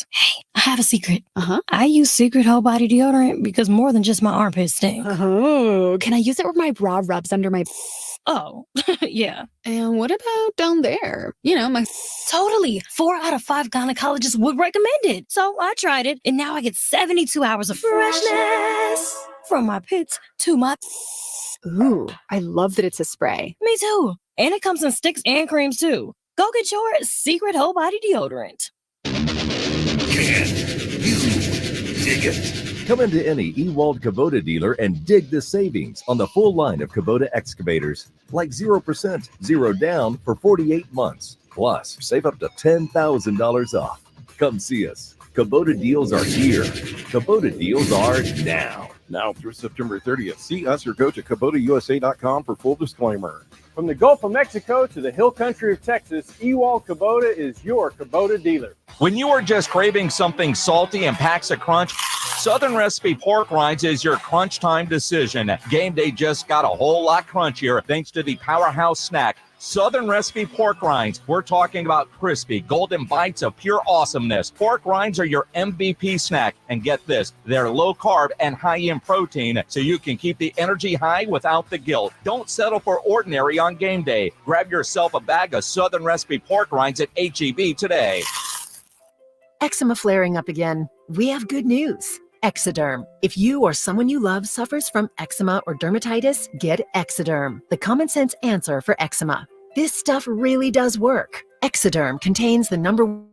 Hey, I have a secret. I use Secret Whole Body Deodorant because more than just my armpits stink. Oh, can I use it where my bra rubs under my... Oh, yeah. And what about down there? You know, my... Totally. 4 out of 5 gynecologists would recommend it. So I tried it, and now I get 72 hours of freshness from my pits to my... Ooh, I love that it's a spray. Me too. And it comes in sticks and creams too. Go get your Secret Whole Body Deodorant. Can you dig it? Come into any Ewald Kubota dealer and dig the savings on the full line of Kubota excavators, like 0%, 0 down for 48 months. Plus, save up to $10,000 off. Come see us. Kubota deals are here. Kubota deals are now. Now through September 30th. See us or go to KubotaUSA.com for full disclaimer. From the Gulf of Mexico to the hill country of Texas, Ewald Kubota is your Kubota dealer. When you are just craving something salty and packs a crunch, Southern Recipe Pork Rinds is your crunch time decision. Game day just got a whole lot crunchier thanks to the powerhouse snack, Southern Recipe Pork Rinds. We're talking about crispy, golden bites of pure awesomeness. Pork rinds are your MVP snack. And get this, they're low carb and high in protein, so you can keep the energy high without the guilt. Don't settle for ordinary on game day. Grab yourself a bag of Southern Recipe Pork Rinds at H-E-B today. Eczema flaring up again? We have good news. Exoderm. If you or someone you love suffers from eczema or dermatitis, get Exoderm, the common sense answer for eczema. This stuff really does work. Exoderm contains the #1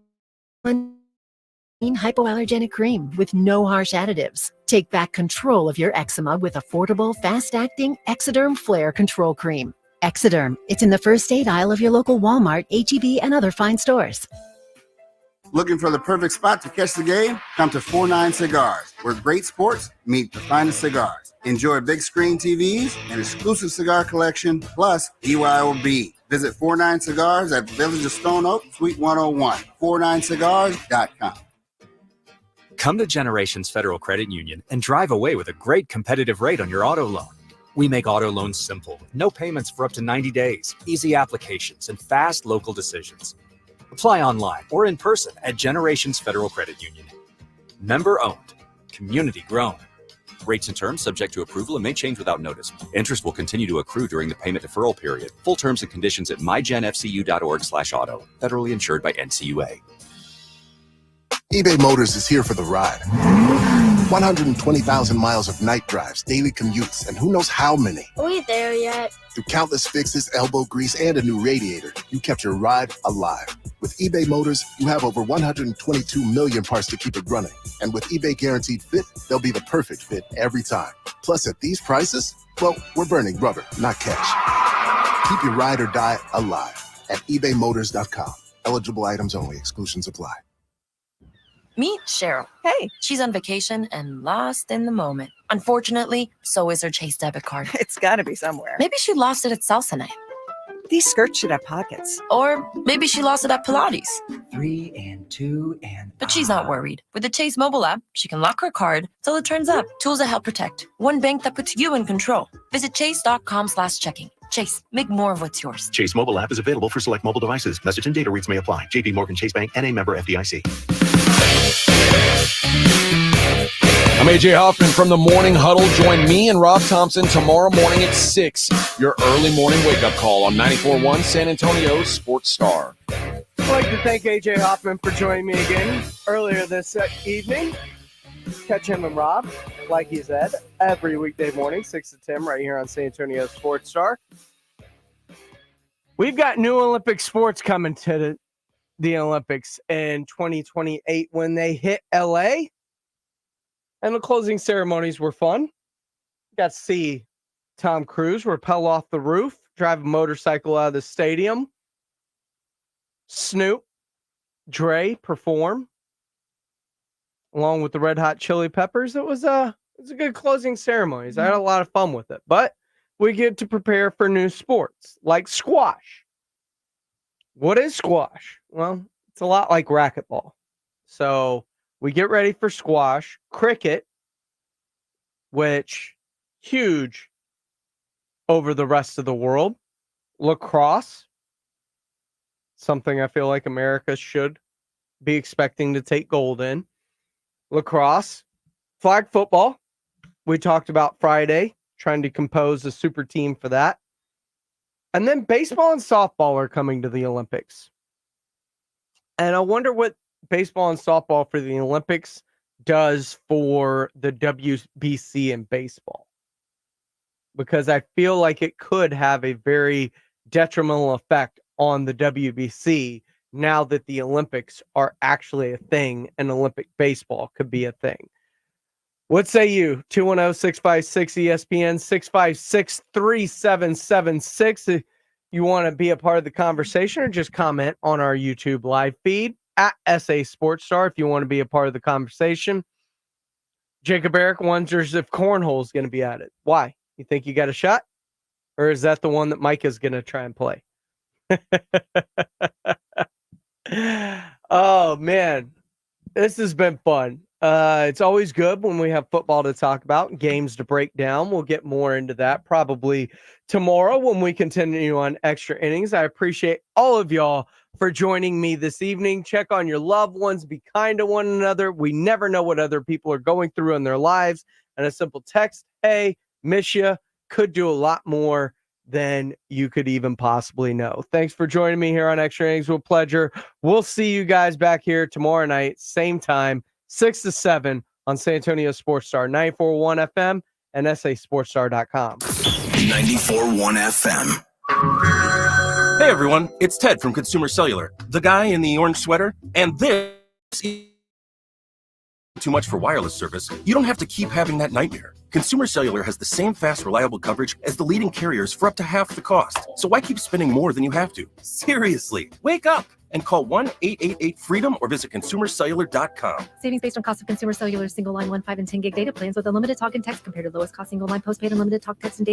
hypoallergenic cream with no harsh additives. Take back control of your eczema with affordable, fast-acting Exoderm Flare Control Cream. Exoderm. It's in the first aid aisle of your local Walmart, H-E-B, and other fine stores. Looking for the perfect spot to catch the game? Come to 49 Cigars, where great sports meet the finest cigars. Enjoy big screen TVs, an exclusive cigar collection, plus BYOB. Visit 49 Cigars at Village of Stone Oak, Suite 101, 49cigars.com. Come to Generations Federal Credit Union and drive away with a great competitive rate on your auto loan. We make auto loans simple, with no payments for up to 90 days, easy applications, and fast local decisions. Apply online or in person at Generations Federal Credit Union. Member owned, community grown. Rates and terms subject to approval and may change without notice. Interest will continue to accrue during the payment deferral period. Full terms and conditions at mygenfcu.org/auto. Federally insured by NCUA. eBay Motors is here for the ride. 120,000 miles of night drives, daily commutes, and who knows how many. Are we there yet? Through countless fixes, elbow grease, and a new radiator, you kept your ride alive. With eBay Motors, you have over 122 million parts to keep it running. And with eBay Guaranteed Fit, they'll be the perfect fit every time. Plus, at these prices, well, we're burning rubber, not cash. Keep your ride or die alive at ebaymotors.com. Eligible items only. Exclusions apply. Meet Cheryl. Hey. She's on vacation and lost in the moment. Unfortunately, so is her Chase debit card. It's got to be somewhere. Maybe she lost it at salsa night. These skirts should have pockets. Or maybe she lost it at Pilates. 3 and 2 and... But she's not worried. With the Chase mobile app, she can lock her card till it turns up. Tools that help protect. One bank that puts you in control. Visit chase.com/checking. Chase, make more of what's yours. Chase mobile app is available for select mobile devices. Message and data rates may apply. JP Morgan Chase Bank, N.A. member FDIC. I'm AJ Hoffman from the Morning Huddle. Join me and Rob Thompson tomorrow morning at 6. Your early morning wake-up call on 94.1 San Antonio's Sports Star. I'd like to thank AJ Hoffman for joining me again earlier this evening. Catch him and Rob, like he said, every weekday morning, 6 to 10, right here on San Antonio Sports Star. We've got new Olympic sports coming to the Olympics in 2028 when they hit LA. And the closing ceremonies were fun. Got to see Tom Cruise rappel off the roof, drive a motorcycle out of the stadium. Snoop, Dre perform along with the Red Hot Chili Peppers. It was a good closing ceremony. I had a lot of fun with it. But we get to prepare for new sports like squash. What is squash? Well, it's a lot like racquetball. So we get ready for squash, cricket, which huge over the rest of the world, lacrosse, something I feel like America should be expecting to take gold in, lacrosse, flag football. We talked about Friday, trying to compose a super team for that. And then baseball and softball are coming to the Olympics. And I wonder what baseball and softball for the Olympics does for the WBC in baseball. Because I feel like it could have a very detrimental effect on the WBC now that the Olympics are actually a thing and Olympic baseball could be a thing. What say you? 210-656-ESPN, 656-3776. If you want to be a part of the conversation or just comment on our YouTube live feed at SA Sports Star if you want to be a part of the conversation. Jacob Eric wonders if cornhole is going to be at it. Why? You think you got a shot? Or is that the one that Mike is going to try and play? Oh, man. This has been fun. It's always good when we have football to talk about, games to break down. We'll get more into that probably tomorrow when we continue on Extra Innings. I appreciate all of y'all for joining me this evening. Check on your loved ones. Be kind to one another. We never know what other people are going through in their lives. And a simple text, hey, miss you, could do a lot more than you could even possibly know. Thanks for joining me here on Extra Innings. With pleasure. We'll see you guys back here tomorrow night, same time, 6 to 7 on San Antonio Sports Star, 94.1 FM and sasportstar.com. 94.1 FM. Hey everyone, it's Ted from Consumer Cellular, the guy in the orange sweater, and this is too much for wireless service. You don't have to keep having that nightmare. Consumer Cellular has the same fast, reliable coverage as the leading carriers for up to half the cost. So why keep spending more than you have to? Seriously, wake up and call 1-888-FREEDOM or visit consumercellular.com. Savings based on cost of Consumer Cellular single line 1, 5, and 10 gig data plans with unlimited talk and text compared to lowest cost single line postpaid unlimited talk, text, and data.